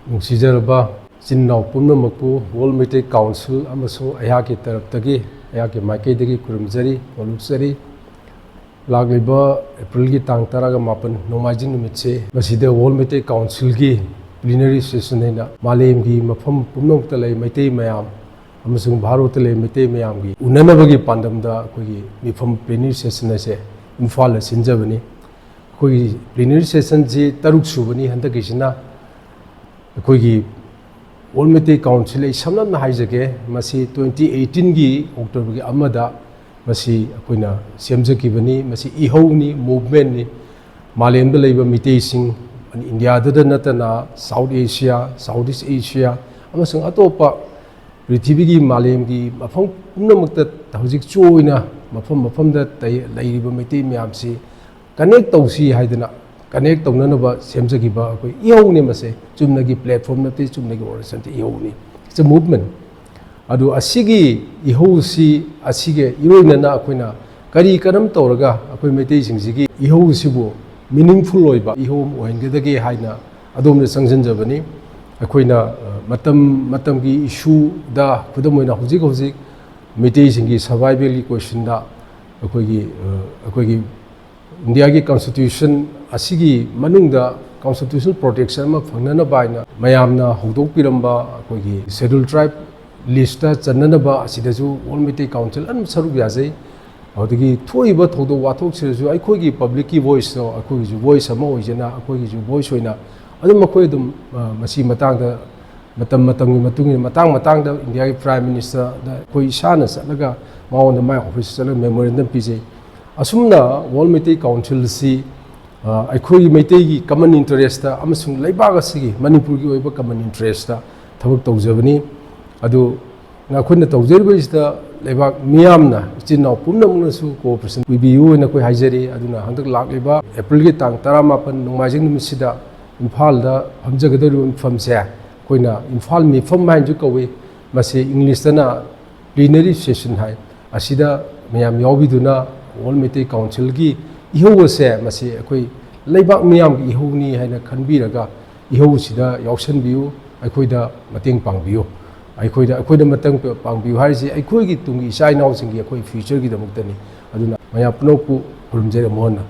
ꯅꯨꯡꯁꯤꯖꯔꯕ ꯆꯤꯟꯅꯥꯎ ꯄꯨꯝꯅꯃꯛꯄꯨ world Meitei council ꯑꯃꯁꯨꯡ ꯑꯩꯍꯥꯛꯀꯤ ꯇꯔꯞꯇꯒꯤ ꯑꯩꯍꯥꯛꯀꯤ ꯃꯥꯏꯀꯩꯗꯒꯤ ꯈꯨꯔꯨꯝꯖꯔꯤ ꯅꯣꯛꯆꯔꯤ ꯂꯥꯛꯂꯤꯕ ꯑꯦꯄ꯭ꯔꯤꯜꯒꯤ ꯇꯥꯡ 18 ꯅꯣꯡꯃꯥꯏꯖꯤꯡ ꯅꯨꯃꯤꯠꯁꯦ ꯃꯁꯤꯗ ꯋꯥꯔꯜ ꯃꯩꯇꯩ ꯀꯥꯎꯟꯁꯤꯜꯒꯤ ꯄ꯭ꯂꯤꯅꯔꯤ ꯁꯦꯁꯟ ꯍꯥꯏꯅ ꯃꯥꯂꯦꯝꯒꯤ ꯃꯐꯝ ꯄꯨꯝꯅꯃꯛꯇ ꯂꯩ ꯃꯩꯇꯩ ꯃꯌꯥꯝ ꯑꯃꯁꯨꯡ ꯚꯥꯔꯠꯇ ꯂꯩ ꯃꯩꯇꯩ ꯃꯌꯥꯝꯒꯤ ꯎꯅꯅꯕꯒꯤ ꯄꯥꯟꯗꯝꯗ ꯑꯩꯈꯣꯏꯒꯤ ꯃꯤꯐꯝ ꯄ꯭ꯂꯤꯅꯔꯤ ꯁꯦꯁꯟ ꯑꯁꯦ ꯏꯝꯐꯥꯜꯗ ꯁꯤꯟꯖꯕꯅꯤ ꯑꯩꯈꯣꯏꯒꯤ ꯄ꯭ꯂꯤꯅꯔꯤ ꯁꯦꯁꯟꯁꯤ 6 ꯁꯨꯕꯅꯤ ꯍꯟꯗꯛꯀꯤꯁꯤꯅ ꯑꯩꯈꯣꯏꯒꯤ ꯋꯥꯔꯜ ꯃꯩꯇꯩ ꯀꯥꯎꯟꯁꯤꯜ ꯑꯩ ꯁꯝꯂꯞꯅ ꯍꯥꯏꯖꯒꯦ ꯃꯁꯤ 2018ꯒꯤ ꯑꯣꯛꯇꯣꯕꯔꯒꯤ 1ꯗ मसी अखोइना सेमजखिबनी मसी इहौनी मूवमेंटनी मालेमदा लैबा मितेसिंग इंडियादा नतना South Asia South East Asia अमसुंग अतोपा पृथ्वीगी मालेमगी मफम पुनमक्ता हजिक चोइना मफम मफमदा लैरिबा मिते म्यामसी कनेक्ट तौसी हाइदना कनेक्ट तौननबा सेमजखिबा अखोइ इहौनी मसे चुमनगी प्लेटफॉर्म नते चुमनगी ओरिजिन इहौनी इट्स अ मूवमेंट अदु असिगी इहौसी असिगे इरोइनना अखोइना करी करम तौरगा अखोइ मैतै सिंगसिगी इहौसिबु मीनिंगफुल ओइबा इहौम ओइनगदगे हाइना अदोमने संजनजबनी अखोइना मतमगी इशू दा खुदमोइना हुजिक हुजिक मैतै सिंगी सर्वाइवलगी क्वेश्चन दा अखोइगी इंडिया की कॉन्स्टिट्यूशन असिगी मनुंगदा कॉन्स्टिट्यूशनल प्रोटेक्शन अमा फंगनना बाइना मयामना हौदोकपिरंबा अखोइगी schedule tribe लिस्टा चन्ननबा असिदसु world Meitei council अन सरुक याजै अदगी थोइबा थौदो वाथोक सिरसु अखोइगी पब्लिक की वॉइस नो अखोइगी वॉइस अमा ओइजना अखोइगी वॉइस ओइना अदुम मखोइ अदुम मसी मतांगदा मतंगी मतुंगी मतंग मतंगदा इंडिया की प्राइम मिनिस्टर दा कोई इसाना चलगा मावना माय ऑफिस चल मेमोरेंडम पिजे असुमना वर्ल्ड मैतै काउंसिल सी अखोइगी मैतैगी कॉमन इंटरेस्ट दा अमसुंग लैबाग असिगी मणिपुर की ओइबा कॉमन इंटरेस्ट दा थबक तौजबनी अदु नाखुन तौजरबैसदा लेबाक मियामना इचिनाव पुनमनसु कोऑपरेशन पिबियु न कोइ हाइजरी अदुना हंदक लाक्लिबा एप्रिल की तांग 18 नोंमाइजिंग निमिसिदा इम्फालदा हमजगदरु फमसे कोइना इम्फाल मिफम हाइजु कवे मसे इंग्लिशदना plenary session high असिदा मियाम यावबिदुना world Meitei council की इहौसे मसे अखोइ लेबाक मियाम की इहौनी हाइना खनबिरगा इहौसिदा यावसनबियु अखोइदा मतेंग पांगबियु अखोइदा मतंग पांगबियु हाइसे अखोइगी तुंगी इचा इनावसिंगी अखोइ फ्यूचर की दमक्तनी अदुना मया पुनोपु खुरुमजरे मोहना